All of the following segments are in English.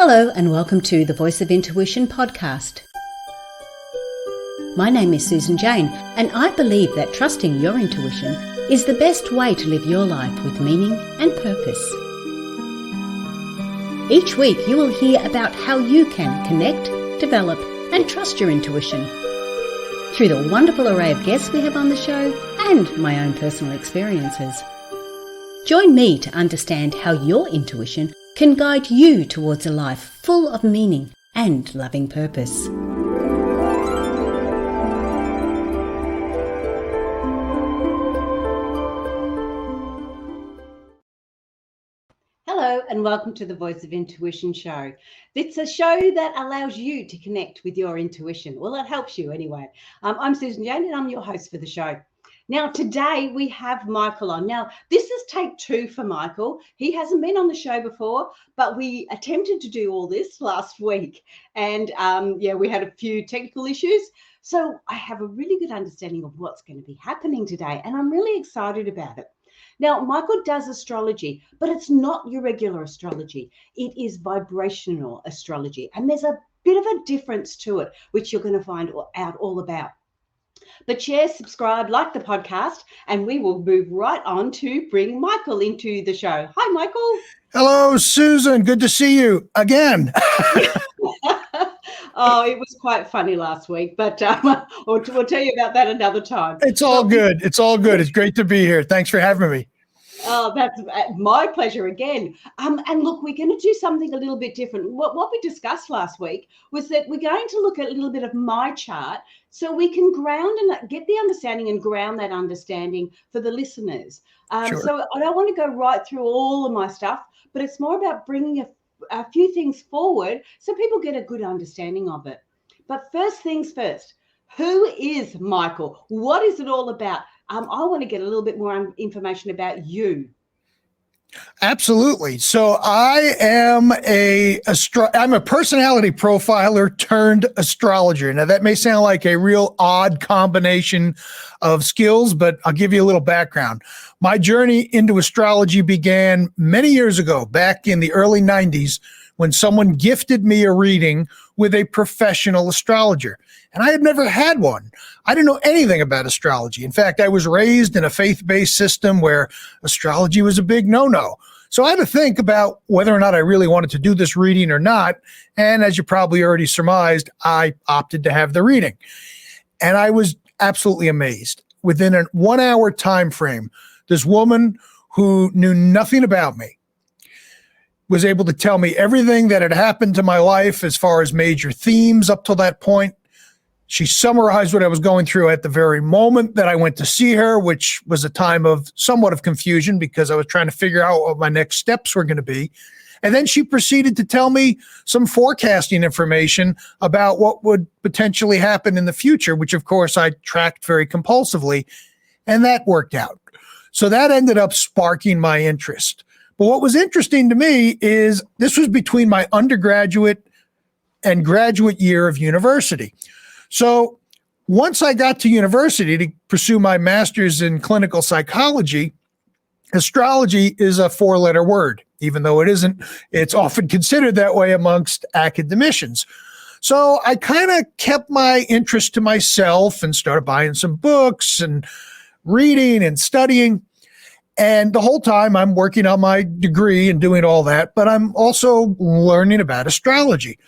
Hello and welcome to the Voice of Intuition podcast. My name is Susan Jane and I believe that trusting your intuition is the best way to live your life with meaning and purpose. Each week you will hear about how you can connect, develop and trust your intuition through the wonderful array of guests we have on the show and my own personal experiences. Join me to understand how your intuition can guide you towards a life full of meaning and loving purpose. Hello and welcome to the Voice of Intuition show. It's a show that allows you to connect with your intuition. Well, it helps you anyway. I'm Susan Jane and I'm your host for the show. Now, today we have Michael on. Now, this is take 2 for Michael. He hasn't been on the show before, but we attempted to do all this last week. And we had a few technical issues. So I have a really good understanding of what's going to be happening today. And I'm really excited about it. Now, Michael does astrology, but it's not your regular astrology. It is vibrational astrology. And there's a bit of a difference to it, which you're going to find out all about. But share, subscribe, like the podcast, and we will move right on to bring Michael into the show. Hi, Michael. Hello, Susan. Good to see you again. Oh, it was quite funny last week, but we'll tell you about that another time. It's all good. It's all good. It's great to be here. Thanks for having me. Oh, that's my pleasure again. And look, we're going to do something a little bit different. What we discussed last week was that we're going to look at a little bit of my chart so we can ground and get the understanding and ground that understanding for the listeners. Sure. So I don't want to go right through all of my stuff, but it's more about bringing a few things forward so people get a good understanding of it. But first things first, who is Michael? What is it all about? I want to get a little bit more information about you. Absolutely. So I am I'm a personality profiler turned astrologer. Now that may sound like a real odd combination of skills, but I'll give you a little background. My journey into astrology began many years ago, back in the early 90s, when someone gifted me a reading with a professional astrologer. And I had never had one. I didn't know anything about astrology. In fact, I was raised in a faith-based system where astrology was a big no-no. So I had to think about whether or not I really wanted to do this reading or not. And as you probably already surmised, I opted to have the reading. And I was absolutely amazed. Within a 1-hour time frame, this woman who knew nothing about me was able to tell me everything that had happened to my life as far as major themes up till that point. She summarized what I was going through at the very moment that I went to see her, which was a time of somewhat of confusion because I was trying to figure out what my next steps were going to be. And then she proceeded to tell me some forecasting information about what would potentially happen in the future, which of course I tracked very compulsively, and that worked out. So that ended up sparking my interest. But what was interesting to me is this was between my undergraduate and graduate year of university. So once I got to university to pursue my master's in clinical psychology, astrology is a 4-letter word. Even though it isn't, it's often considered that way amongst academicians. So I kind of kept my interest to myself and started buying some books and reading and studying. And the whole time I'm working on my degree and doing all that, but I'm also learning about astrology.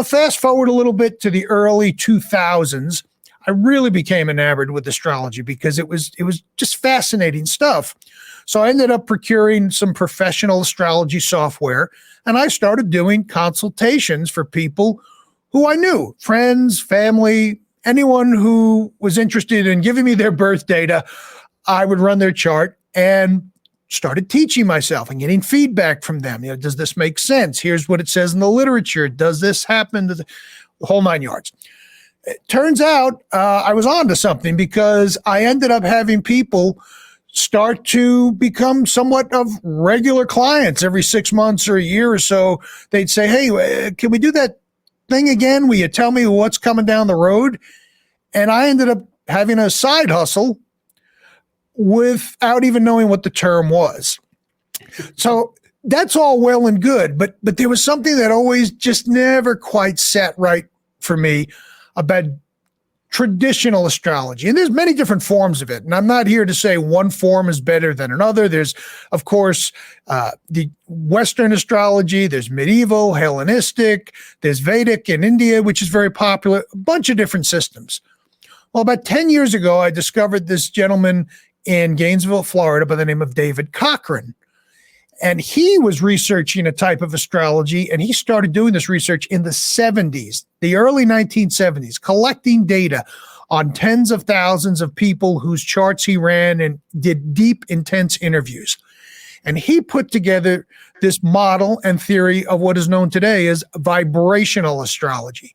Fast forward a little bit to the early 2000s, I really became enamored with astrology because it was just fascinating stuff. So I ended up procuring some professional astrology software, and I started doing consultations for people who I knew, friends, family, anyone who was interested in giving me their birth data. I would run their chart and started teaching myself and getting feedback from them. Does this make sense? Here's what it says in the literature. Does this happen? The whole 9 yards. It turns out I was onto something because I ended up having people start to become somewhat of regular clients every 6 months or a year or so. They'd say, hey, can we do that thing again? Will you tell me what's coming down the road? And I ended up having a side hustle without even knowing what the term was. So that's all well and good, but there was something that always just never quite sat right for me about traditional astrology. And there's many different forms of it. And I'm not here to say one form is better than another. There's, of course, the Western astrology, there's medieval, Hellenistic, there's Vedic in India, which is very popular, a bunch of different systems. Well, about 10 years ago, I discovered this gentleman in Gainesville, Florida, by the name of David Cochran. And he was researching a type of astrology, and he started doing this research in the 70s, the early 1970s, collecting data on tens of thousands of people whose charts he ran and did deep, intense interviews. And he put together this model and theory of what is known today as vibrational astrology.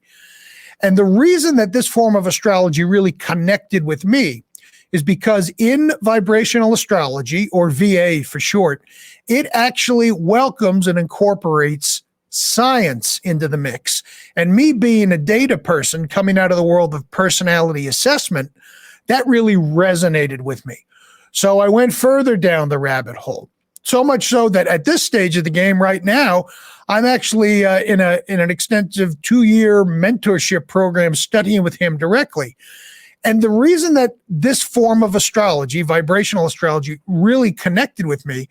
And the reason that this form of astrology really connected with me is because in vibrational astrology, or VA for short, it actually welcomes and incorporates science into the mix. And me being a data person coming out of the world of personality assessment, that really resonated with me. So I went further down the rabbit hole. So much so that at this stage of the game right now, I'm actually in an extensive 2-year mentorship program studying with him directly. And the reason that this form of astrology, vibrational astrology, really connected with me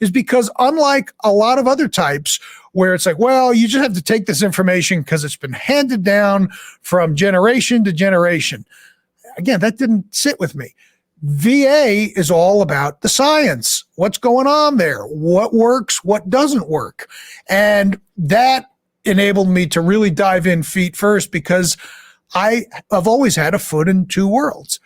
is because unlike a lot of other types where it's like, well, you just have to take this information because it's been handed down from generation to generation. Again, that didn't sit with me. VA is all about the science. What's going on there? What works? What doesn't work? And that enabled me to really dive in feet first because I've always had a foot in two worlds.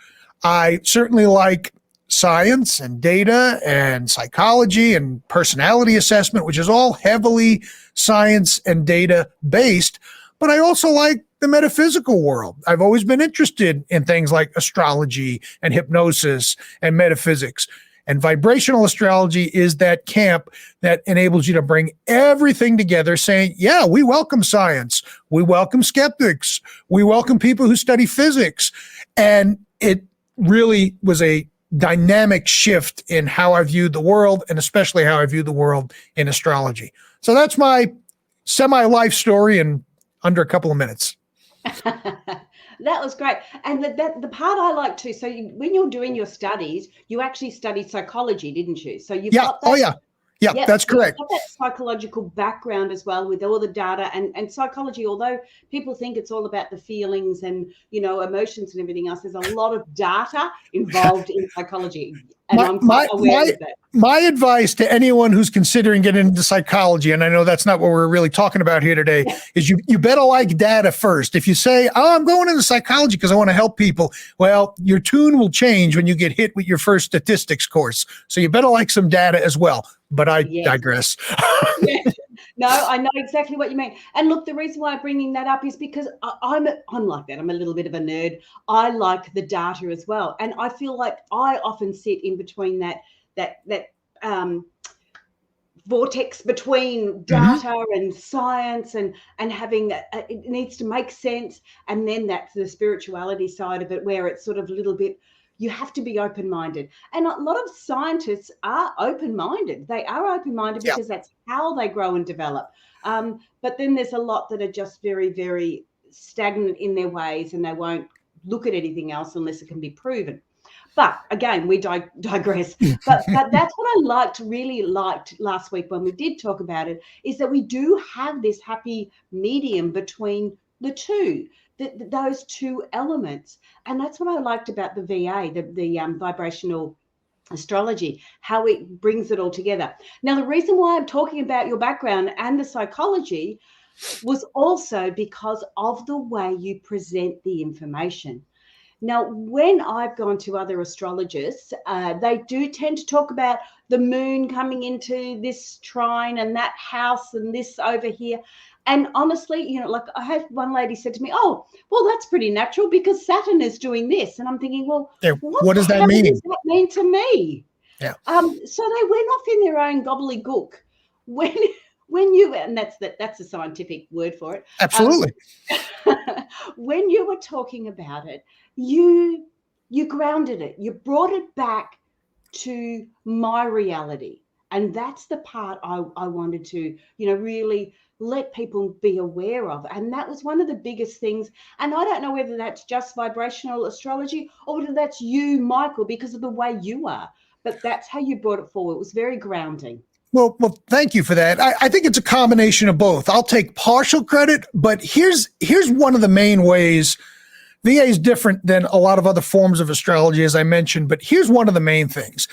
I certainly like science and data and psychology and personality assessment, which is all heavily science and data based, but I also like the metaphysical world. I've always been interested in things like astrology and hypnosis and metaphysics. And vibrational astrology is that camp that enables you to bring everything together saying, yeah, we welcome science. We welcome skeptics. We welcome people who study physics. And it really was a dynamic shift in how I viewed the world, and especially how I view the world in astrology. So that's my semi-life story in under a couple of minutes. That was great. And the part I like too, so when you're doing your studies, you actually studied psychology, didn't you? So you've got that. Oh, yeah. Yeah, yep, that's correct. You've got that psychological background as well with all the data and psychology, although people think it's all about the feelings and, emotions and everything else, there's a lot of data involved in psychology. And I'm quite aware of that. My advice to anyone who's considering getting into psychology, and I know that's not what we're really talking about here today, is you better like data first. If you say, oh, I'm going into psychology because I want to help people, well, your tune will change when you get hit with your first statistics course. So you better like some data as well. But I digress. No, I know exactly what you mean. And look, the reason why I'm bringing that up is because I'm like that. I'm a little bit of a nerd. I like the data as well. And I feel like I often sit in between that vortex between data and science and having it needs to make sense. And then that's the spirituality side of it where it's sort of a little bit, you have to be open-minded. And a lot of scientists are open-minded. They are open-minded because that's how they grow and develop. But then there's a lot that are just very, very stagnant in their ways and they won't look at anything else unless it can be proven. But again, we digress. But that's what I really liked last week when we did talk about it, is that we do have this happy medium between the two. Those two elements. And that's what I liked about the VA, the vibrational astrology, how it brings it all together. Now, the reason why I'm talking about your background and the psychology was also because of the way you present the information. Now, when I've gone to other astrologists, they do tend to talk about the moon coming into this trine and that house and this over here. And honestly, like I had one lady said to me, oh, well, that's pretty natural because Saturn is doing this. And I'm thinking, well, what does that mean? What does that mean to me? Yeah. So they went off in their own gobbledygook. When you, and that's a scientific word for it. Absolutely. When you were talking about it, you grounded it. You brought it back to my reality. And that's the part I wanted to, really let people be aware of. And that was one of the biggest things. And I don't know whether that's just vibrational astrology or whether that's you, Michael, because of the way you are. But that's how you brought it forward. It was very grounding. Well, thank you for that. I think it's a combination of both. I'll take partial credit, but here's one of the main ways. VA is different than a lot of other forms of astrology, as I mentioned, but here's one of the main things.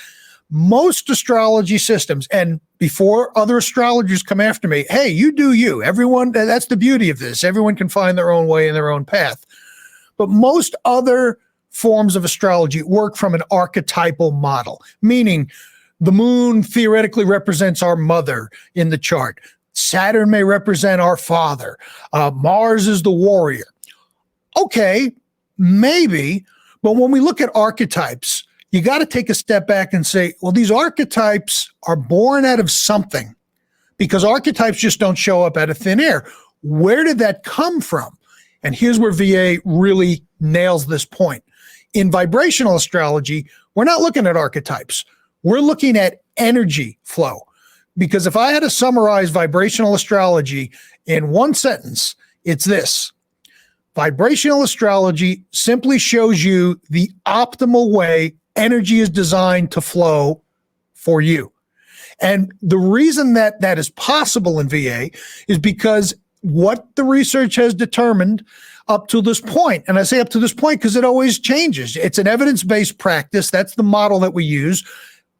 Most astrology systems, and before other astrologers come after me, hey, you do you. Everyone, that's the beauty of this. Everyone can find their own way and their own path. But most other forms of astrology work from an archetypal model, meaning the moon theoretically represents our mother in the chart. Saturn may represent our father. Mars is the warrior. Okay, maybe, but when we look at archetypes, you got to take a step back and say, well, these archetypes are born out of something, because archetypes just don't show up out of thin air. Where did that come from? And here's where VA really nails this point. In vibrational astrology, we're not looking at archetypes. We're looking at energy flow. Because if I had to summarize vibrational astrology in one sentence, it's this. Vibrational astrology simply shows you the optimal way energy is designed to flow for you. And the reason that that is possible in VA is because what the research has determined up to this point, and I say up to this point because it always changes. It's an evidence-based practice. That's the model that we use.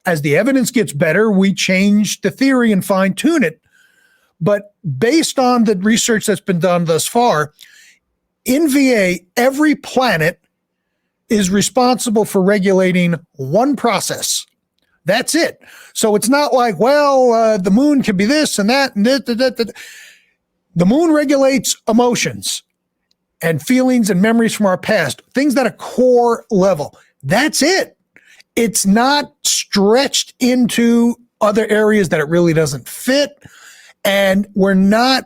As the evidence gets better, we change the theory and fine-tune it. But based on the research that's been done thus far, in VA, every planet is responsible for regulating one process. That's it. So it's not like, well, the moon can be this and that and that. The moon regulates emotions and feelings and memories from our past, things at a core level. That's it. It's not stretched into other areas that it really doesn't fit. And we're not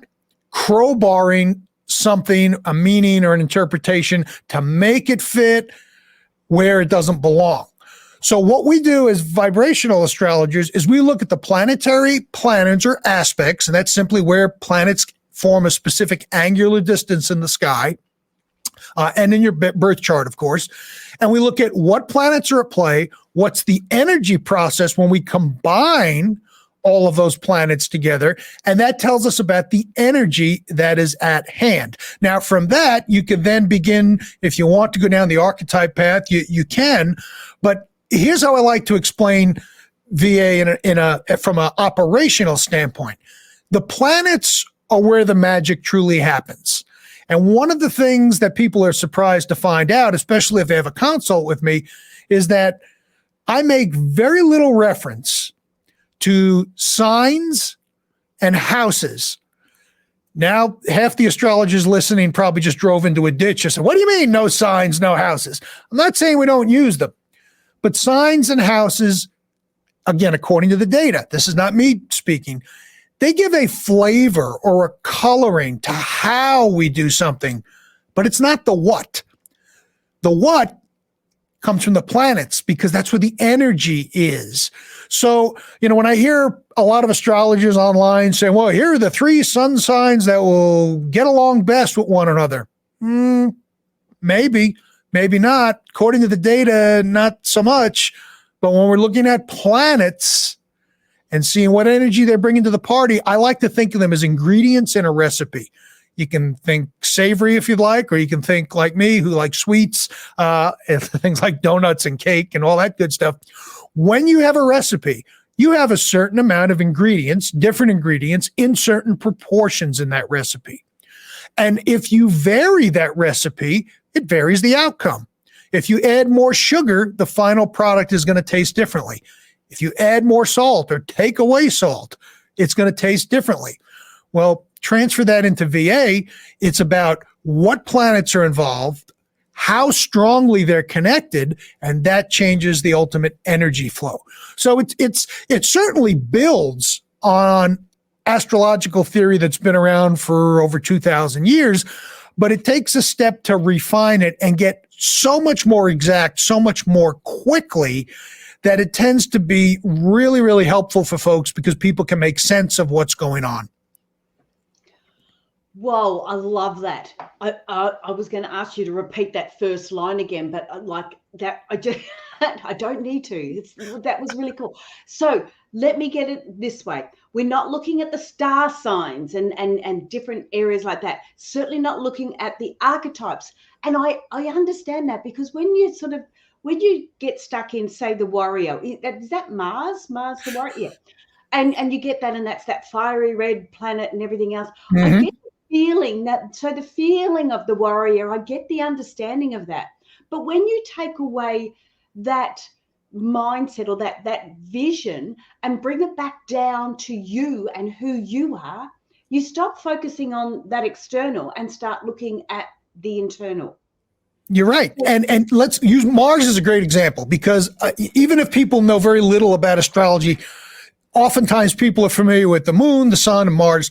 crowbarring something, a meaning or an interpretation, to make it fit where it doesn't belong. So what we do as vibrational astrologers is we look at the planetary planets or aspects, and that's simply where planets form a specific angular distance in the sky, and in your birth chart, of course. And we look at what planets are at play, what's the energy process when we combine all of those planets together, and that tells us about the energy that is at hand. Now, from that, you can then begin, if you want to go down the archetype path, you can, but here's how I like to explain VA from an operational standpoint. The planets are where the magic truly happens. And one of the things that people are surprised to find out, especially if they have a consult with me, is that I make very little reference to signs and houses. Now, half the astrologers listening probably just drove into a ditch and said, what do you mean no signs, no houses? I'm not saying we don't use them, but signs and houses, again, according to the data, this is not me speaking, they give a flavor or a coloring to how we do something, but it's not the what. The what comes from the planets, because that's where the energy is. So, when I hear a lot of astrologers online saying, well, here are the 3 sun signs that will get along best with one another. Maybe, maybe not. According to the data, not so much. But when we're looking at planets and seeing what energy they're bringing to the party, I like to think of them as ingredients in a recipe. You can think savory if you'd like, or you can think like me, who likes sweets, things like donuts and cake and all that good stuff. When you have a recipe, you have a certain amount of ingredients, different ingredients in certain proportions in that recipe. And if you vary that recipe, it varies the outcome. If you add more sugar, the final product is going to taste differently. If you add more salt or take away salt, it's going to taste differently. Well, transfer that into VA. It's about what planets are involved, how strongly they're connected, and that changes the ultimate energy flow. So it certainly builds on astrological theory that's been around for over 2,000 years, but it takes a step to refine it and get so much more exact, so much more quickly, that it tends to be really, really helpful for folks because people can make sense of what's going on. Whoa, I love that. I was going to ask you to repeat that first line again, but like that, I just I don't need to. That was really cool. So let me get it this way. We're not looking at the star signs and different areas like that. Certainly not looking at the archetypes. And I understand that, because when you get stuck in, say, the warrior, is that Mars the warrior? Yeah. And you get that, and that's that fiery red planet and everything else. I Mm-hmm. get feeling that, so the feeling of the warrior, I get the understanding of that. But when you take away that mindset or that vision and bring it back down to you and who you are, you stop focusing on that external and start looking at the internal. You're right. And let's use Mars as a great example, because even if people know very little about astrology, oftentimes people are familiar with the moon, the sun, and Mars.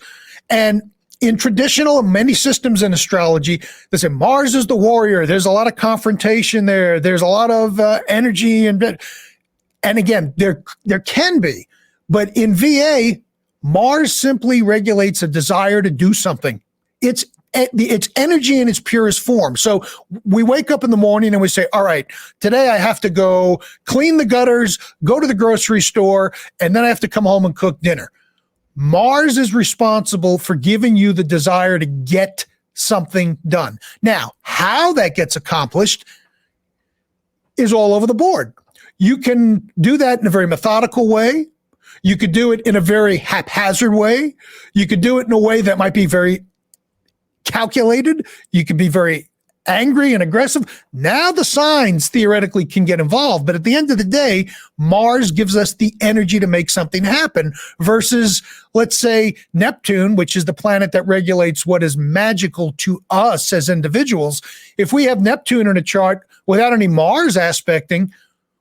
And in traditional, many systems in astrology, they say Mars is the warrior. There's a lot of confrontation there. There's a lot of energy. And again, there can be. But in VA, Mars simply regulates a desire to do something. It's energy in its purest form. So we wake up in the morning and we say, all right, today I have to go clean the gutters, go to the grocery store, and then I have to come home and cook dinner. Mars is responsible for giving you the desire to get something done. Now, how that gets accomplished is all over the board. You can do that in a very methodical way. You could do it in a very haphazard way. You could do it in a way that might be very calculated. You could be very angry and aggressive. Now the signs theoretically can get involved, but at the end of the day, Mars gives us the energy to make something happen versus, let's say, Neptune, which is the planet that regulates what is magical to us as individuals. If we have Neptune in a chart without any Mars aspecting,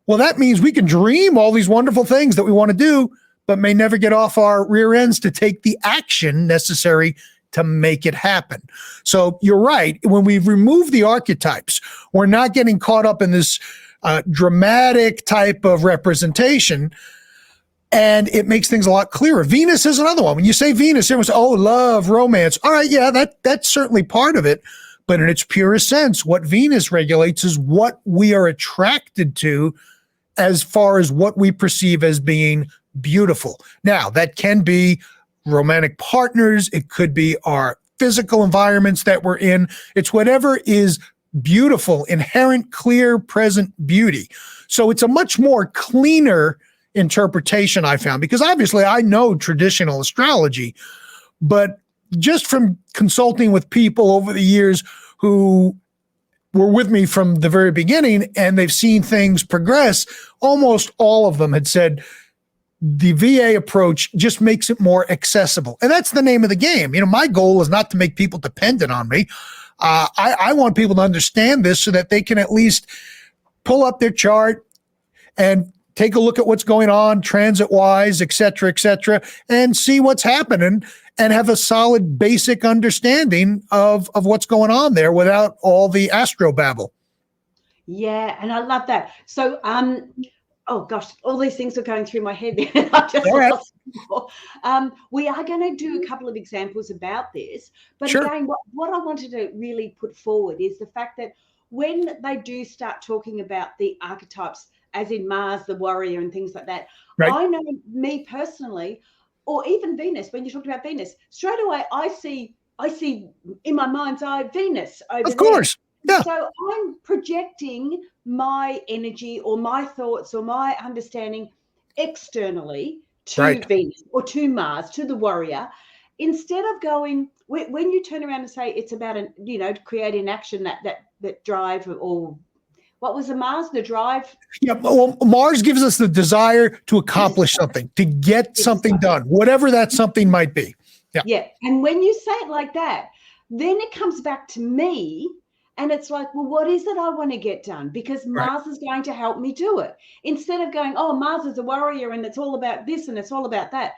well, that means we can dream all these wonderful things that we want to do, but may never get off our rear ends to take the action necessary to make it happen. So you're right. When we remove the archetypes, we're not getting caught up in this dramatic type of representation, and it makes things a lot clearer. Venus is another one. When you say Venus, everyone says, oh, love, romance. All right, yeah, that's certainly part of it. But in its purest sense, what Venus regulates is what we are attracted to as far as what we perceive as being beautiful. Now, that can be romantic partners. It could be our physical environments that we're in. It's whatever is beautiful, inherent, clear, present beauty. So it's a much more cleaner interpretation, I found, because obviously I know traditional astrology, but just from consulting with people over the years who were with me from the very beginning and they've seen things progress, almost all of them had said, the VA approach just makes it more accessible. And that's the name of the game. You know, my goal is not to make people dependent on me. I want people to understand this so that they can at least pull up their chart and take a look at what's going on transit-wise, et cetera, and see what's happening and have a solid basic understanding of what's going on there without all the astrobabble. Yeah, and I love that. So, oh gosh, all these things are going through my head. I just lost we are going to do a couple of examples about this. But sure. Again, what I wanted to really put forward is the fact that when they do start talking about the archetypes, as in Mars, the warrior, and things like that, right. I know me personally, or even Venus, when you talked about Venus, straight away I see in my mind's eye Venus over there. Of course. Yeah. So I'm projecting my energy or my thoughts or my understanding externally to Venus or to Mars, to the warrior, instead of going, when you turn around and say it's about, creating action, that drive, or what was the Mars, the drive? Yeah, well, Mars gives us the desire to accomplish something, to get something done, whatever that something might be. Yeah. And when you say it like that, then it comes back to me. And it's like, well, what is it I want to get done? Because Mars is going to help me do it. Instead of going, oh, Mars is a warrior and it's all about this and it's all about that.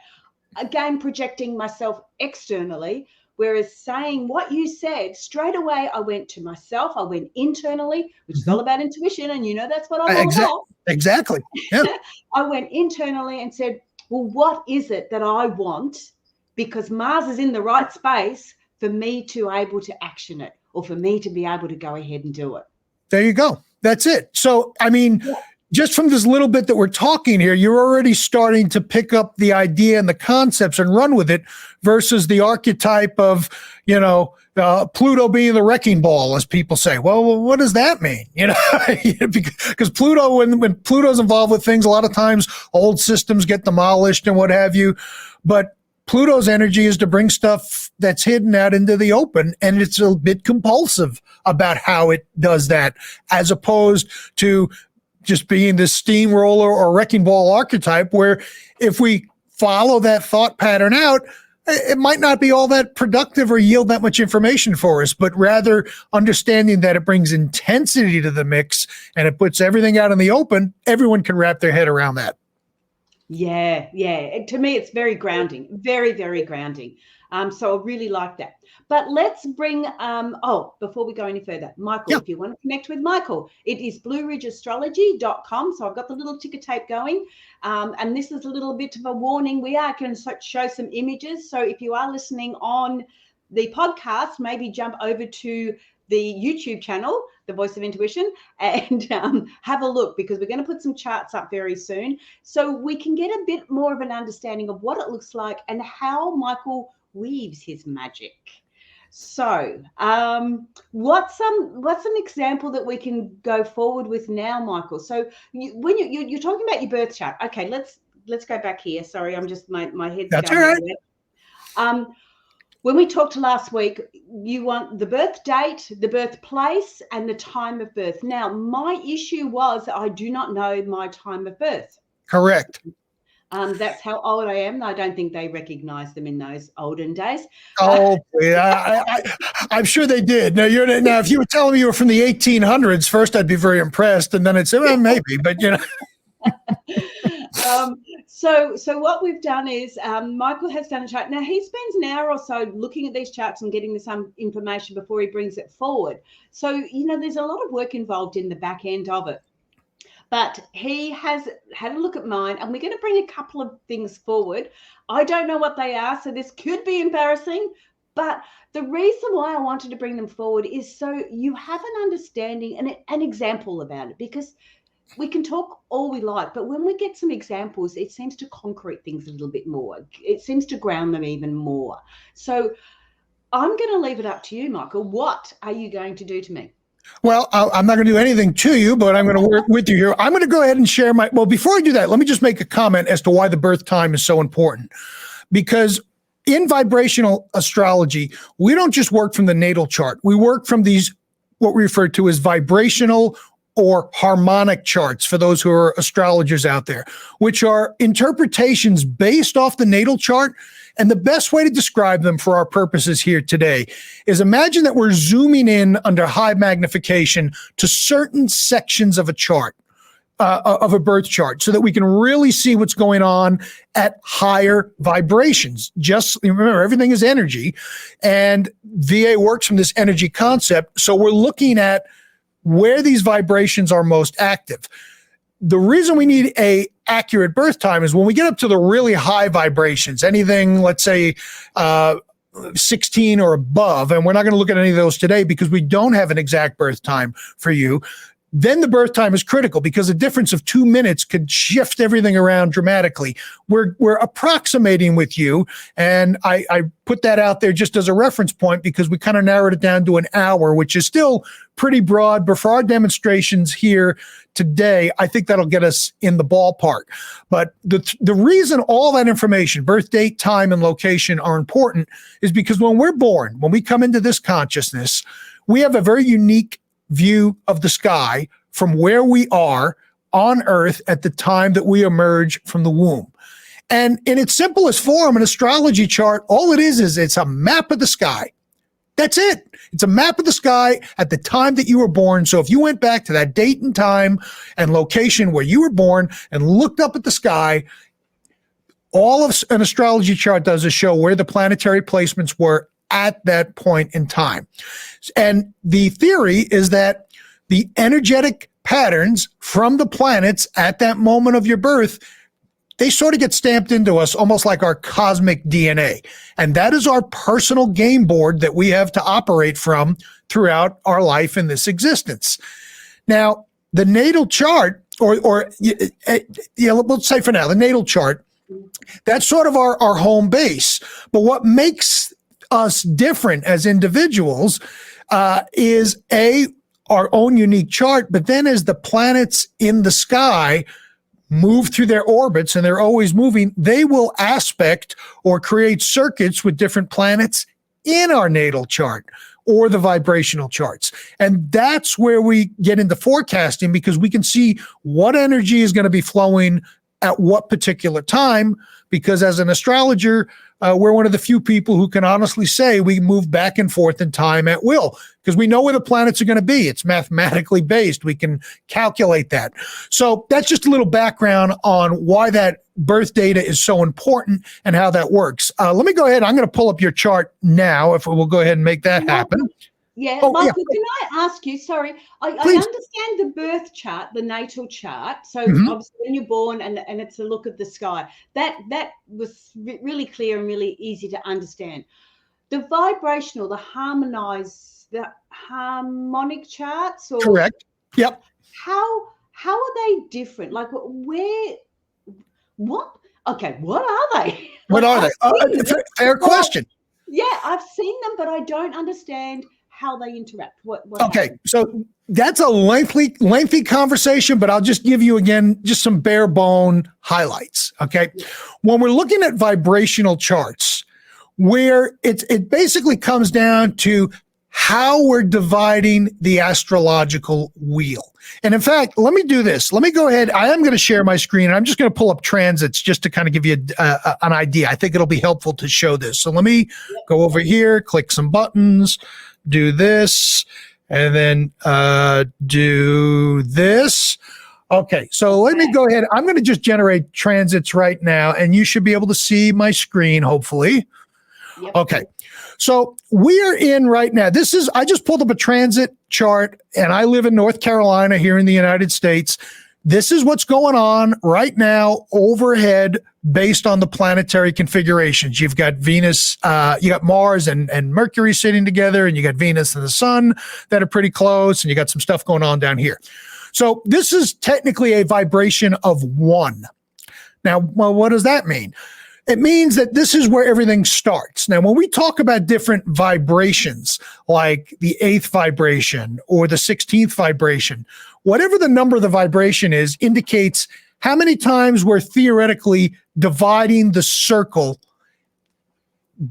Again, projecting myself externally. Whereas saying what you said, straight away, I went to myself, I went internally, which is all about intuition. And you know, that's what I'm all about. Exactly. Yeah. I went internally and said, well, what is it that I want? Because Mars is in the right space for me to able to action it, or for me to be able to go ahead and do it. There you go. That's it. So, I mean, just from this little bit that we're talking here, you're already starting to pick up the idea and the concepts and run with it, versus the archetype of, Pluto being the wrecking ball, as people say. Well, what does that mean? Because Pluto, when Pluto's involved with things, a lot of times old systems get demolished and what have you. But Pluto's energy is to bring stuff that's hidden out into the open, and it's a bit compulsive about how it does that, as opposed to just being this steamroller or wrecking ball archetype, where if we follow that thought pattern out, it might not be all that productive or yield that much information for us, but rather understanding that it brings intensity to the mix and it puts everything out in the open. Everyone can wrap their head around that. Yeah. To me, it's very grounding, very, very grounding. So I really like that. But let's bring, before we go any further, Michael, if you want to connect with Michael, it is blueridgeastrology.com. So I've got the little ticker tape going. And this is a little bit of a warning. We are going to show some images. So if you are listening on the podcast, maybe jump over to the YouTube channel, The Voice of Intuition, and have a look, because we're going to put some charts up very soon so we can get a bit more of an understanding of what it looks like and how Michael weaves his magic. So what's an example that we can go forward with now, Michael? So when you're talking about your birth chart. Okay, let's go back here. Sorry, I'm just my head's That's going all right. When we talked last week, you want the birth date, the birthplace, and the time of birth. Now, my issue was I do not know my time of birth. Correct. That's how old I am. I don't think they recognized them in those olden days. Oh, yeah, I'm sure they did. Now, if you were telling me you were from the 1800s, first I'd be very impressed, and then I'd say, well, maybe, but So what we've done is Michael has done a chart. Now, he spends an hour or so looking at these charts and getting some information before he brings it forward. So, there's a lot of work involved in the back end of it. But he has had a look at mine, and we're going to bring a couple of things forward. I don't know what they are, so this could be embarrassing. But the reason why I wanted to bring them forward is so you have an understanding and an example about it, because we can talk all we like, but when we get some examples, it seems to concrete things a little bit more. It seems to ground them even more. So I'm going to leave it up to you, Michael. What are you going to do to me? Well, I'm not going to do anything to you, but I'm going to work with you here. I'm going to go ahead and share well, before I do that, let me just make a comment as to why the birth time is so important. Because in vibrational astrology, we don't just work from the natal chart. We work from these, what we refer to as vibrational or harmonic charts, for those who are astrologers out there, which are interpretations based off the natal chart. And the best way to describe them for our purposes here today is imagine that we're zooming in under high magnification to certain sections of a chart, of a birth chart, so that we can really see what's going on at higher vibrations. Just remember, everything is energy, and VA works from this energy concept. So we're looking at where these vibrations are most active. The reason we need a accurate birth time is when we get up to the really high vibrations, anything, let's say, 16 or above, and we're not going to look at any of those today because we don't have an exact birth time for you. Then the birth time is critical, because a difference of 2 minutes could shift everything around dramatically. We're approximating with you, and I put that out there just as a reference point because we kind of narrowed it down to an hour, which is still pretty broad. But for our demonstrations here today, I think that'll get us in the ballpark. But the reason all that information, birth date, time, and location, are important is because when we're born, when we come into this consciousness, we have a very unique view of the sky from where we are on Earth at the time that we emerge from the womb. And in its simplest form, an astrology chart, all it is it's a map of the sky. That's it. It's a map of the sky at the time that you were born. So if you went back to that date and time and location where you were born and looked up at the sky, all of an astrology chart does is show where the planetary placements were at that point in time. And the theory is that the energetic patterns from the planets at that moment of your birth, they sort of get stamped into us almost like our cosmic DNA. And that is our personal game board that we have to operate from throughout our life in this existence. Now, the natal chart, let's say for now, the natal chart, that's sort of our home base. But what makes us different as individuals is our own unique chart, but then as the planets in the sky move through their orbits, and they're always moving, they will aspect or create circuits with different planets in our natal chart or the vibrational charts. And that's where we get into forecasting, because we can see what energy is going to be flowing at what particular time, because as an astrologer, we're one of the few people who can honestly say we move back and forth in time at will, because we know where the planets are going to be. It's mathematically based. We can calculate that. So that's just a little background on why that birth data is so important and how that works. Let me go ahead. I'm going to pull up your chart now, if we'll go ahead and make that happen. Yeah, Michael, can I ask you, sorry, I understand the birth chart, the natal chart. So obviously when you're born and it's a look at the sky, that was really clear and really easy to understand. The vibrational, the harmonic charts, or correct. Yep. How are they different? Like what are they? What are they? Fair question. Yeah, I've seen them, but I don't understand how they interact. What okay, so that's a lengthy conversation, but I'll just give you again just some bare bone highlights. Okay, when we're looking at vibrational charts, where it basically comes down to how we're dividing the astrological wheel. And in fact, let me do this. Let me go ahead. I am going to share my screen, and I'm just going to pull up transits just to kind of give you an idea. I think it'll be helpful to show this. So let me go over here, click some buttons, do this, and then do this. Okay, so let me go ahead. I'm going to just generate transits right now, and you should be able to see my screen, hopefully. Yep. Okay, so we are in right now. I just pulled up a transit chart, and I live in North Carolina here in the United States. This is what's going on right now overhead based on the planetary configurations. You've got Venus, you got Mars and Mercury sitting together, and you got Venus and the sun that are pretty close, and you got some stuff going on down here. So this is technically a vibration of 1. Now, well, what does that mean? It means that this is where everything starts. Now, when we talk about different vibrations, like the 8th vibration or the 16th vibration, whatever the number of the vibration is, indicates how many times we're theoretically dividing the circle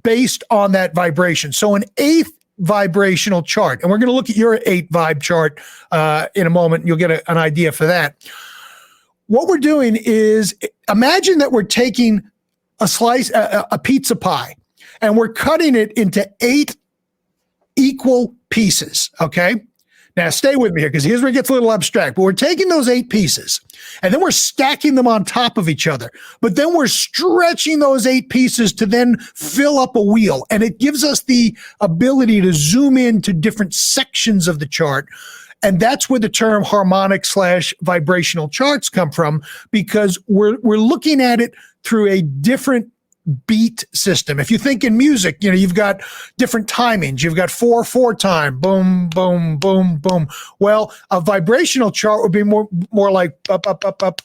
based on that vibration. So an 8th vibrational chart, and we're going to look at your 8 vibe chart in a moment, and you'll get an idea for that. What we're doing is, imagine that we're taking a slice, a pizza pie, and we're cutting it into 8 equal pieces, okay? Now, stay with me here, because here's where it gets a little abstract. But we're taking those 8 pieces, and then we're stacking them on top of each other. But then we're stretching those 8 pieces to then fill up a wheel. And it gives us the ability to zoom into different sections of the chart. And that's where the term harmonic/vibrational charts come from, because we're looking at it through a different beat system. If you think in music, you've got different timings. You've got 4/4 time, boom, boom, boom, boom. Well, a vibrational chart would be more like up, up, up, up,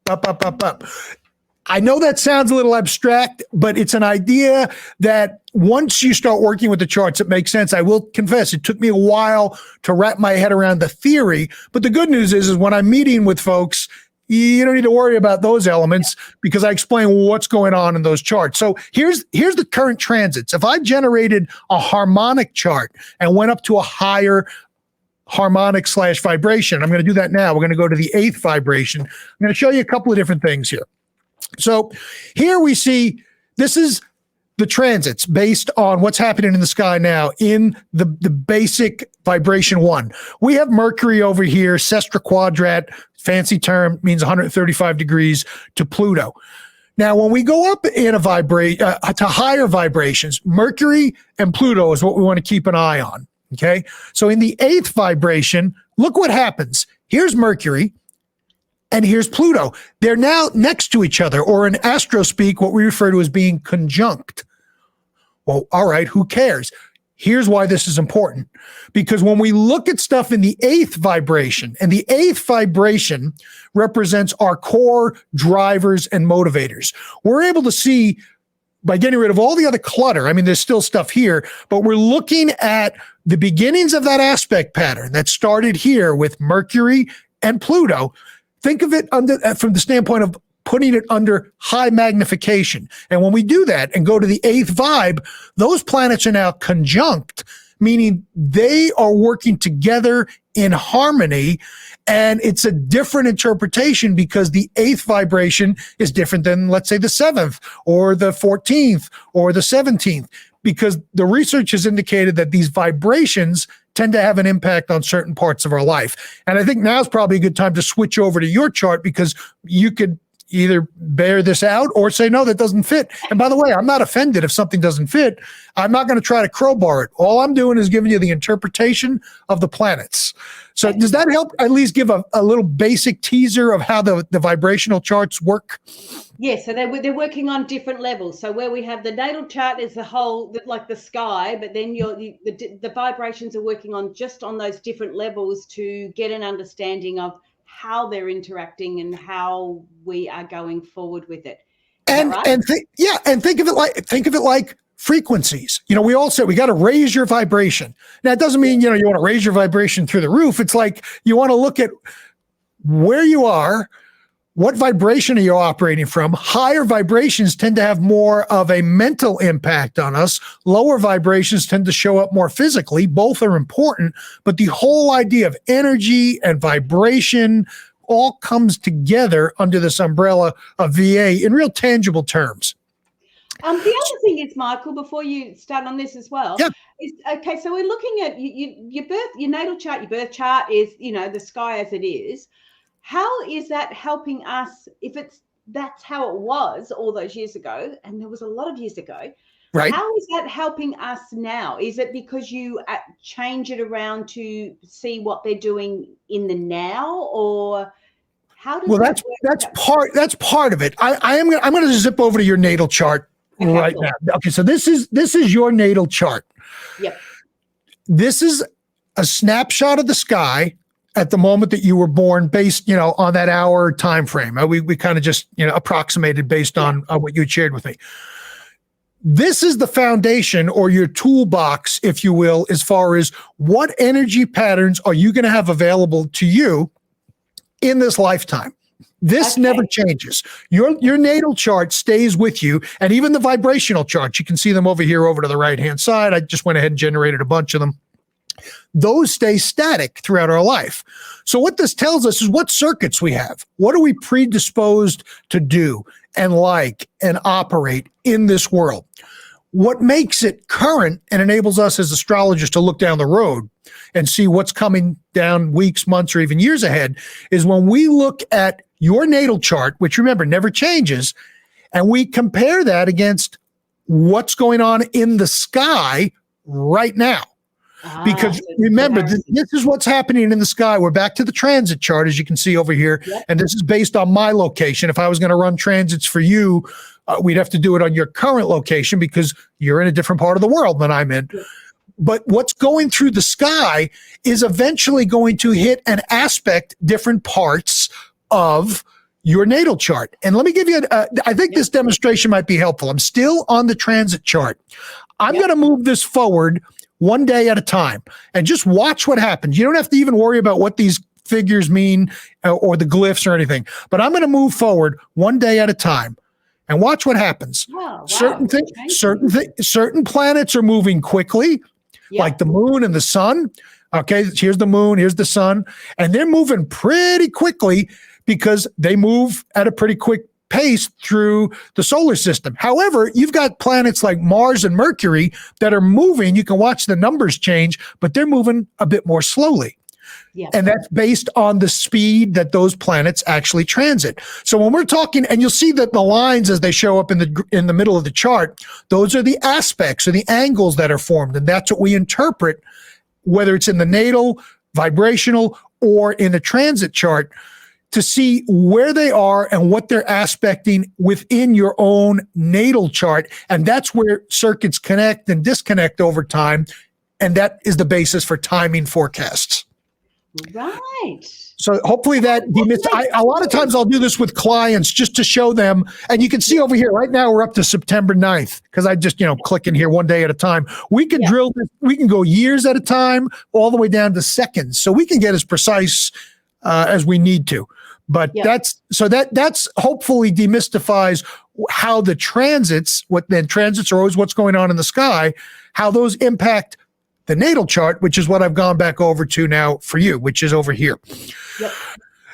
up, up, up, up. I know that sounds a little abstract, but it's an idea that once you start working with the charts, it makes sense. I will confess, it took me a while to wrap my head around the theory, but the good news is when I'm meeting with folks, you don't need to worry about those elements, because I explain what's going on in those charts. So here's the current transits. If I generated a harmonic chart and went up to a higher harmonic/vibration, I'm going to do that now. We're going to go to the 8th vibration. I'm going to show you a couple of different things here. So here we see, this is the transits based on what's happening in the sky now in the basic vibration 1. We have Mercury over here, sesquiquadrat, fancy term, means 135 degrees to Pluto. Now, when we go up in a to higher vibrations, Mercury and Pluto is what we want to keep an eye on. Okay. So in the 8th vibration, look what happens. Here's Mercury and here's Pluto. They're now next to each other, or in astro speak, what we refer to as being conjunct. Well, all right, who cares? Here's why this is important. Because when we look at stuff in the 8th vibration, and the 8th vibration represents our core drivers and motivators, we're able to see by getting rid of all the other clutter. I mean, there's still stuff here, but we're looking at the beginnings of that aspect pattern that started here with Mercury and Pluto. Think of it from the standpoint of putting it under high magnification. And when we do that and go to the 8th vibe, those planets are now conjunct, meaning they are working together in harmony. And it's a different interpretation because the 8th vibration is different than, let's say, the 7th or the 14th or the 17th, because the research has indicated that these vibrations tend to have an impact on certain parts of our life. And I think now is probably a good time to switch over to your chart, because you could either bear this out or say, no, that doesn't fit. And by the way, I'm not offended if something doesn't fit. I'm not going to try to crowbar it. All I'm doing is giving you the interpretation of the planets. So does that help at least give a little basic teaser of how the vibrational charts work? Yeah, so they're working on different levels. So where we have the natal chart is the whole, like the sky, but then the vibrations are working on just on those different levels to get an understanding of how they're interacting and how we are going forward with it. Right? Think of it like frequencies. We all say we got to raise your vibration. Now, it doesn't mean you want to raise your vibration through the roof. It's like you want to look at where you are. What vibration are you operating from? Higher vibrations tend to have more of a mental impact on us. Lower vibrations tend to show up more physically. Both are important, but the whole idea of energy and vibration all comes together under this umbrella of VA in real tangible terms. The other thing is, Michael, before you start on this as well, is okay. So we're looking at your natal chart, your birth chart is the sky as it is. How is that helping us if that's how it was all those years ago, and there was a lot of years ago, right? How is that helping us now? Is it because you change it around to see what they're doing in the now, or how does that's part of it. I'm going to zip over to your natal chart right now. Okay, so this is your natal chart. Yep. This is a snapshot of the sky at the moment that you were born, based, on that hour time frame. We kind of just, approximated based on what you shared with me. This is the foundation, or your toolbox, if you will, as far as what energy patterns are you going to have available to you in this lifetime. This never changes. Your natal chart stays with you, and even the vibrational charts, you can see them over here over to the right-hand side. I just went ahead and generated a bunch of them. Those stay static throughout our life. So what this tells us is what circuits we have. What are we predisposed to do and like and operate in this world? What makes it current and enables us as astrologers to look down the road and see what's coming down weeks, months, or even years ahead is when we look at your natal chart, which remember never changes, and we compare that against what's going on in the sky right now. Because remember, this is what's happening in the sky. We're back to the transit chart, as you can see over here. Yep. And this is based on my location. If I was going to run transits for you, we'd have to do it on your current location because you're in a different part of the world than I'm in. Yep. But what's going through the sky is eventually going to hit and aspect different parts of your natal chart. And let me give you, I think this demonstration might be helpful. I'm still on the transit chart. I'm going to move this forward one day at a time and just watch what happens. You don't have to even worry about what these figures mean or the glyphs or anything, but I'm going to move forward one day at a time and watch what happens. Wow. Certain planets are moving quickly, like the moon and the sun. Okay. Here's the moon, here's the sun, and they're moving pretty quickly because they move at a pretty quick pace through the solar system. However, you've got planets like Mars and Mercury that are moving. You can watch the numbers change, but they're moving a bit more slowly. Yeah. And that's based on the speed that those planets actually transit. So when we're talking, and you'll see that the lines as they show up in the middle of the chart, those are the aspects or the angles that are formed. And that's what we interpret, whether it's in the natal, vibrational, or in the transit chart, to see where they are and what they're aspecting within your own natal chart. And that's where circuits connect and disconnect over time. And that is the basis for timing forecasts. Right. So hopefully that a lot of times I'll do this with clients just to show them. And you can see over here right now we're up to September 9th because I just, click in here one day at a time. We can drill this, we can go years at a time all the way down to seconds. So we can get as precise as we need to. But that's hopefully demystifies how the transits, transits are always what's going on in the sky, how those impact the natal chart, which is what I've gone back over to now for you, which is over here. Yep.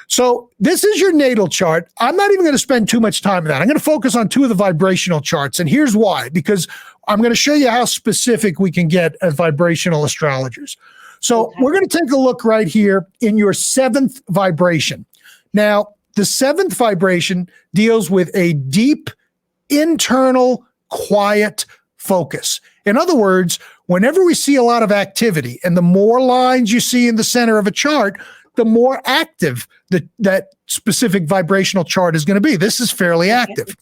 So this is your natal chart. I'm not even going to spend too much time on that. I'm going to focus on two of the vibrational charts. And here's why, because I'm going to show you how specific we can get as vibrational astrologers. So we're going to take a look right here in your 7th vibration. Now, the 7th vibration deals with a deep, internal, quiet focus. In other words, whenever we see a lot of activity, and the more lines you see in the center of a chart, the more active that specific vibrational chart is going to be. This is fairly active.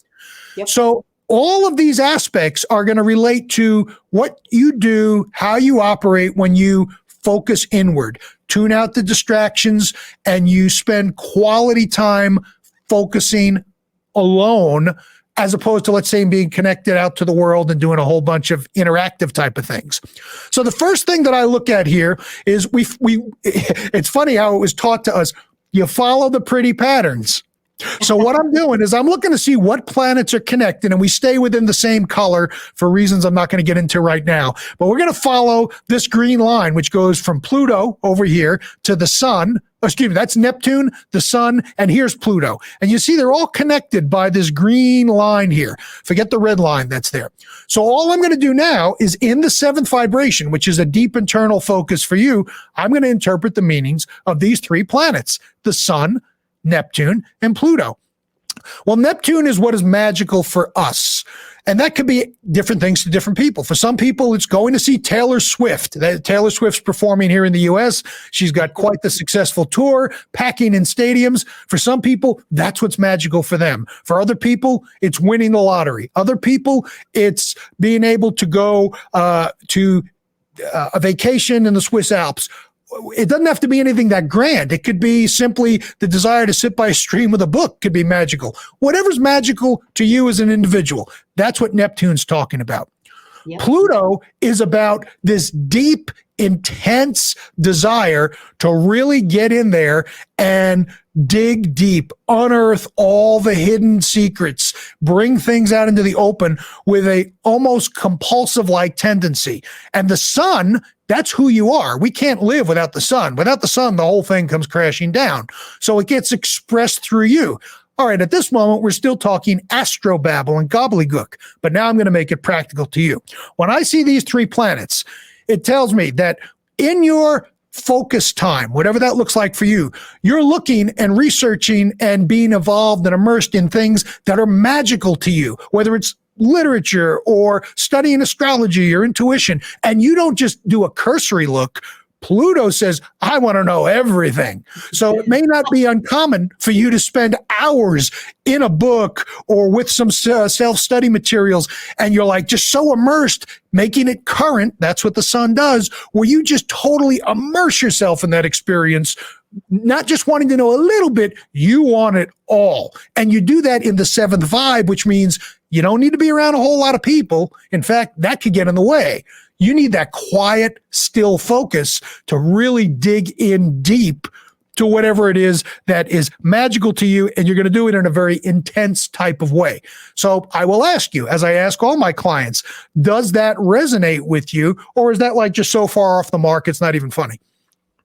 Yep. So all of these aspects are going to relate to what you do, how you operate when you focus inward, tune out the distractions, and you spend quality time focusing alone, as opposed to, let's say, being connected out to the world and doing a whole bunch of interactive type of things. So the first thing that I look at here is it's funny how it was taught to us, you follow the pretty patterns. So what I'm doing is I'm looking to see what planets are connected, and we stay within the same color for reasons I'm not going to get into right now. But we're going to follow this green line, which goes from Pluto over here to the sun. Excuse me, that's Neptune, the sun, and here's Pluto. And you see they're all connected by this green line here. Forget the red line that's there. So all I'm going to do now is in the 7th vibration, which is a deep internal focus for you, I'm going to interpret the meanings of these 3 planets, the sun, Neptune, and Pluto. Well, Neptune is what is magical for us. And that could be different things to different people. For some people, it's going to see Taylor Swift. Taylor Swift's performing here in the U.S. She's got quite the successful tour, packing in stadiums. For some people, that's what's magical for them. For other people, it's winning the lottery. Other people, it's being able to go to a vacation in the Swiss Alps. It doesn't have to be anything that grand. It could be simply the desire to sit by a stream with a book could be magical. Whatever's magical to you as an individual, that's what Neptune's talking about. Yep. Pluto is about this deep, intense desire to really get in there and dig deep, unearth all the hidden secrets, bring things out into the open with a almost compulsive like tendency. And the sun, that's who you are. We can't live without the sun. Without the sun, the whole thing comes crashing down. So it gets expressed through you. All right, at this moment, we're still talking astrobabble and gobbledygook, but now I'm going to make it practical to you. When I see these 3 planets, it tells me that in your focus time, whatever that looks like for you, you're looking and researching and being involved and immersed in things that are magical to you, whether it's literature or studying astrology or intuition, and you don't just do a cursory look. Pluto says, I want to know everything. So it may not be uncommon for you to spend hours in a book or with some self-study materials, and you're like just so immersed, making it current. That's what the sun does, where you just totally immerse yourself in that experience, not just wanting to know a little bit, you want it all. And you do that in the 7th vibe, which means you don't need to be around a whole lot of people. In fact, that could get in the way. You need that quiet, still focus to really dig in deep to whatever it is that is magical to you, and you're going to do it in a very intense type of way. So I will ask you, as I ask all my clients, does that resonate with you, or is that like just so far off the mark it's not even funny?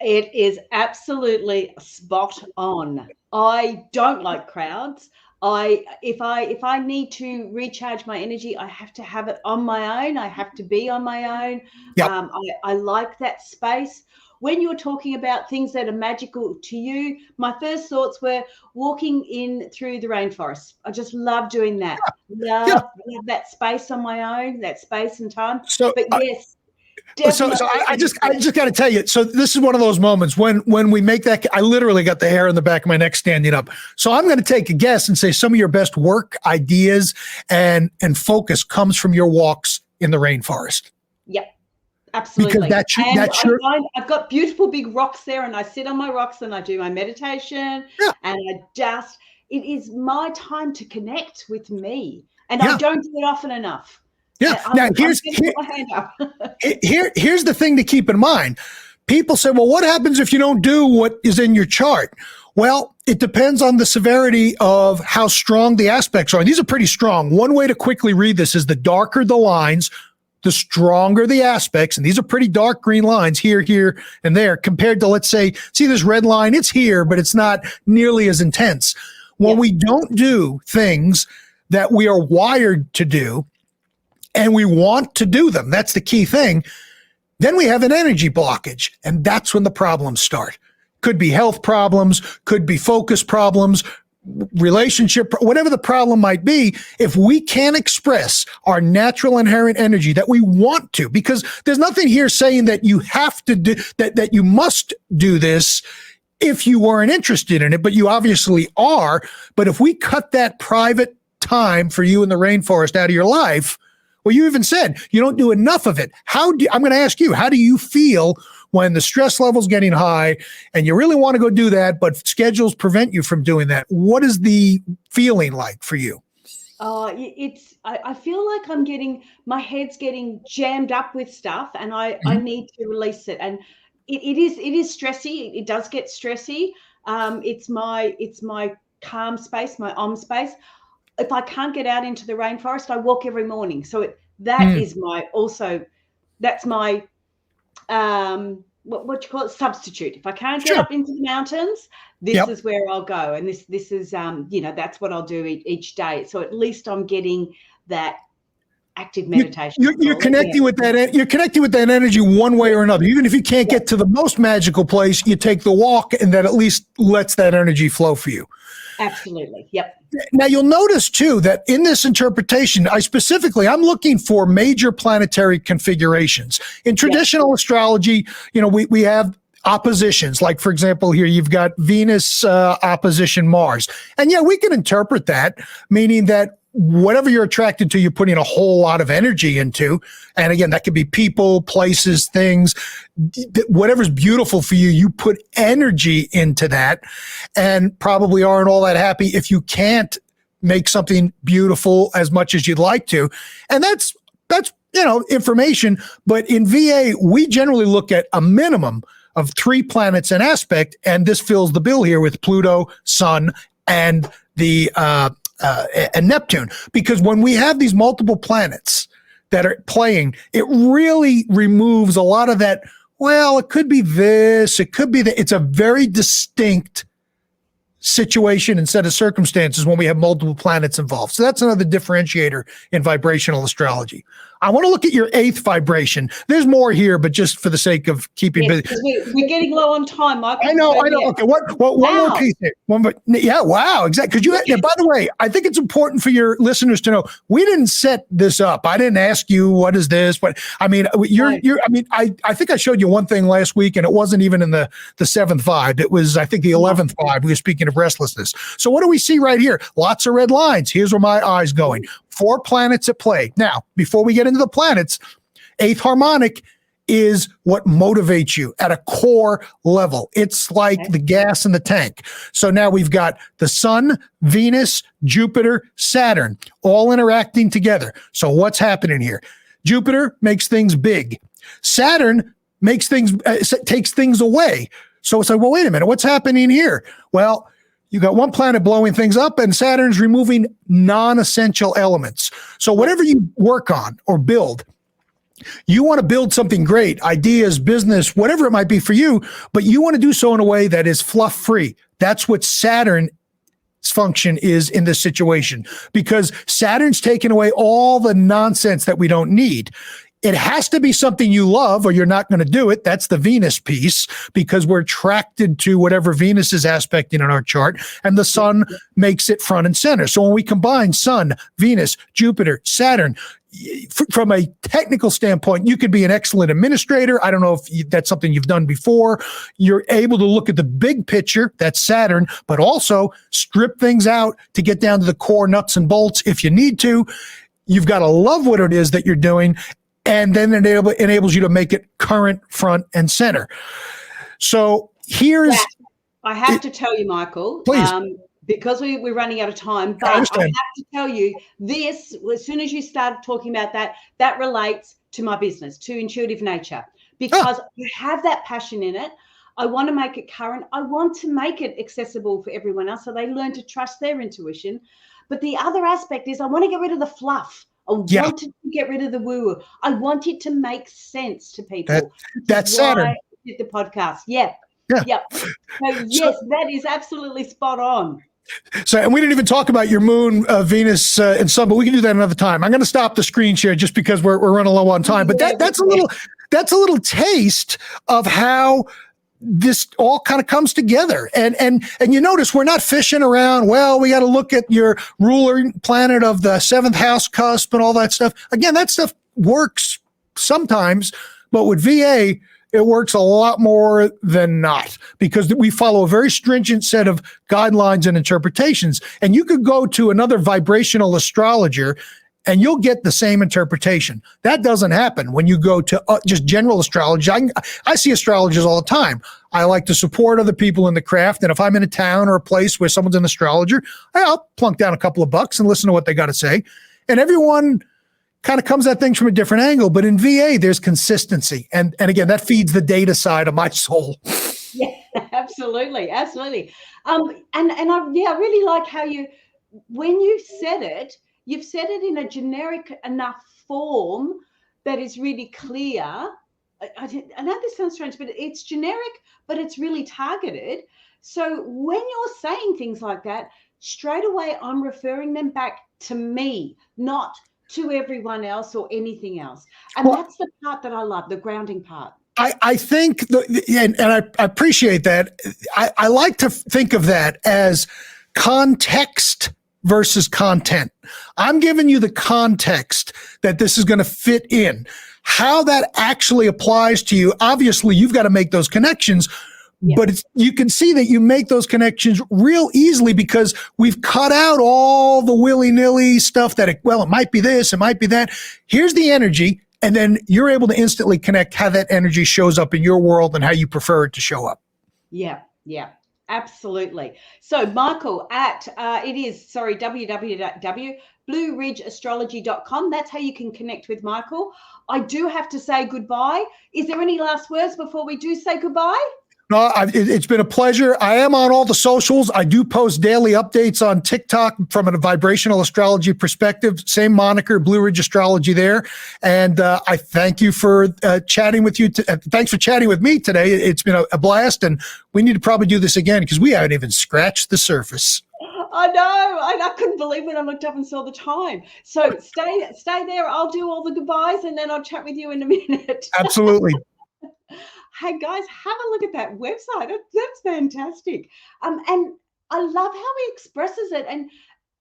It is absolutely spot on. I don't like crowds. If I need to recharge my energy, I have to have it on my own. I have to be on my own. Yep. I like that space. when you're talking about things that are magical to you, my first thoughts were walking in through the rainforest. I just love doing that. Yeah. Love that space on my own, that space and time. So, But yes, so definitely. I just got to tell you. So this is one of those moments when we make that. I literally got the hair on the back of my neck standing up. So I'm going to take a guess and say some of your best work ideas and focus comes from your walks in the rainforest. Yep. Absolutely. Because I've got beautiful big rocks there, and I sit on my rocks and I do my meditation, and it is my time to connect with me, and I don't do it often enough. Yeah. Now here's the thing to keep in mind. People say, well, what happens if you don't do what is in your chart? Well, it depends on the severity of how strong the aspects are. And these are pretty strong. One way to quickly read this is the darker the lines, the stronger the aspects, and these are pretty dark green lines here, and there, compared to, let's say, see this red line, it's here, but it's not nearly as intense. When we don't do things that we are wired to do, and we want to do them, that's the key thing, then we have an energy blockage, and that's when the problems start. Could be health problems, could be focus problems, relationship, whatever the problem might be. If we can't express our natural inherent energy that we want to, because there's nothing here saying that you have to do that you must do this if you weren't interested in it, but you obviously are. But if we cut that private time for you in the rainforest out of your life, well, you even said you don't do enough of it. I'm going to ask you, how do you feel when the stress level's getting high and you really want to go do that, but schedules prevent you from doing that? What is the feeling like for you? I feel like my head's getting jammed up with stuff, and I need to release it. And it is stressy. It does get stressy. It's my calm space, my om space. If I can't get out into the rainforest, I walk every morning. So that's my what you call it, substitute. If I can't get up into the mountains, this is where I'll go, and this is that's what I'll do each day. So at least I'm getting that active meditation. You're connecting with that. You're connecting with that energy one way or another. Even if you can't get to the most magical place, you take the walk, and that at least lets that energy flow for you. Absolutely. Yep. Now you'll notice too that in this interpretation, I'm looking for major planetary configurations. In traditional astrology, we have oppositions. Like, for example, here you've got Venus opposition Mars. And we can interpret that, meaning that whatever you're attracted to, you're putting a whole lot of energy into. And again, that could be people, places, things, whatever's beautiful for you, you put energy into that, and probably aren't all that happy if you can't make something beautiful as much as you'd like to. And that's information. But in VA, we generally look at a minimum of 3 planets in aspect, and this fills the bill here with Pluto, Sun, and and Neptune. Because when we have these multiple planets that are playing, it really removes a lot of that. Well, it could be this, it could be that. It's a very distinct situation and set of circumstances when we have multiple planets involved. So that's another differentiator in vibrational astrology. I want to look at your 8th vibration. There's more here, but just for the sake of keeping busy. We're getting low on time, Michael. I know. Okay, one more piece here. Wow, exactly. Because by the way, I think it's important for your listeners to know we didn't set this up. I didn't ask you what is this. I think I showed you one thing last week, and it wasn't even in the 7th vibe. It was, I think, the 11th vibe. We were speaking of restlessness. So what do we see right here? Lots of red lines. Here's where my eye's going. 4 planets at play. Now, before we get into the planets, 8th harmonic is what motivates you at a core level. It's like the gas in the tank. So now we've got the Sun, Venus, Jupiter, Saturn, all interacting together. So what's happening here? Jupiter makes things big. Saturn makes things, takes things away. So it's like, well, wait a minute, what's happening here? Well, you got one planet blowing things up, and Saturn's removing non-essential elements. So whatever you work on or build, you want to build something great, ideas, business, whatever it might be for you, but you want to do so in a way that is fluff-free. That's what Saturn's function is in this situation, because Saturn's taken away all the nonsense that we don't need. it has to be something you love or you're not going to do it. That's the Venus piece, because we're attracted to whatever Venus is aspecting in our chart, and the sun makes it front and center. So when we combine Sun, Venus, Jupiter, Saturn, from a technical standpoint, you could be an excellent administrator. I don't know if that's something you've done before. You're able to look at the big picture, that's Saturn, but also strip things out to get down to the core nuts and bolts if you need to. You've got to love what it is that you're doing, and then it enables you to make it current, front, and center. So here's... I have to tell you, Michael, please. Because we're running out of time, but I have to tell you this, as soon as you start talking about that, that relates to my business, to Intuitive Nature, because I have that passion in it. I want to make it current. I want to make it accessible for everyone else so they learn to trust their intuition. But the other aspect is I want to get rid of the fluff. I want to get rid of the woo-woo. I want it to make sense to people. That's Saturn. I did the podcast. Yeah. So yes, that is absolutely spot on. So, and we didn't even talk about your moon, Venus, and sun, but we can do that another time. I'm going to stop the screen share just because we're running low on time. But that's a little taste of how this all kind of comes together. And you notice we're not fishing around. Well, we got to look at your ruler planet of the 7th house cusp and all that stuff. Again, that stuff works sometimes, but with VA, it works a lot more than not, because we follow a very stringent set of guidelines and interpretations. And you could go to another vibrational astrologer and you'll get the same interpretation. That doesn't happen when you go to just general astrology. I see astrologers all the time. I like to support other people in the craft. And if I'm in a town or a place where someone's an astrologer, I'll plunk down a couple of bucks and listen to what they got to say. And everyone kind of comes at things from a different angle, but in VA, there's consistency. And again, that feeds the data side of my soul. Yeah, absolutely. And I really like how when you said it, you've said it in a generic enough form that is really clear. I know this sounds strange, but it's generic, but it's really targeted. So when you're saying things like that, straight away, I'm referring them back to me, not to everyone else or anything else. And that's the part that I love, the grounding part. I think, and I appreciate that. I like to think of that as context versus content. I'm giving you the context that this is going to fit in. How that actually applies to you, obviously, you've got to make those connections. Yeah. But you can see that you make those connections real easily because we've cut out all the willy-nilly stuff that, it might be this, it might be that. Here's the energy, and then you're able to instantly connect how that energy shows up in your world and how you prefer it to show up. Yeah, absolutely. So, Michael, www.blueridgeastrology.com. That's how you can connect with Michael. I do have to say goodbye. Is there any last words before we do say goodbye? No, it's been a pleasure. I am on all the socials. I do post daily updates on TikTok from a vibrational astrology perspective. Same moniker, Blue Ridge Astrology there. And I thank you for chatting with you. Thanks for chatting with me today. It's been a blast, and we need to probably do this again because we haven't even scratched the surface. I know. I couldn't believe when I looked up and saw the time. So stay there. I'll do all the goodbyes, and then I'll chat with you in a minute. Absolutely. Hey guys, have a look at that website. That's fantastic. And I love how he expresses it, and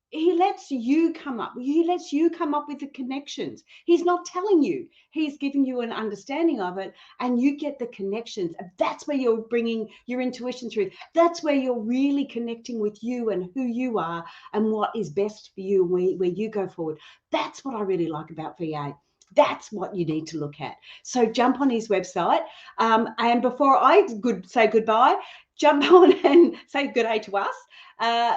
he lets you come up. He lets you come up with the connections. He's not telling you. He's giving you an understanding of it, and you get the connections. And that's where you're bringing your intuition through. That's where you're really connecting with you and who you are and what is best for you and where you go forward. That's what I really like about VA. That's what you need to look at. So jump on his website. And before I say goodbye, jump on and say good day to us.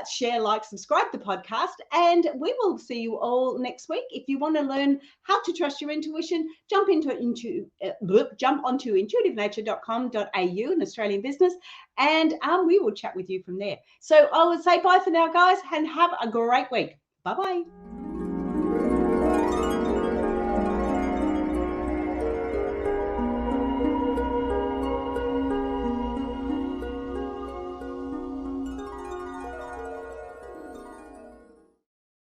Share, like, subscribe the podcast, and we will see you all next week. If you want to learn how to trust your intuition, jump onto intuitivenature.com.au, an Australian business, and we will chat with you from there. So I will say bye for now, guys, and have a great week. Bye-bye.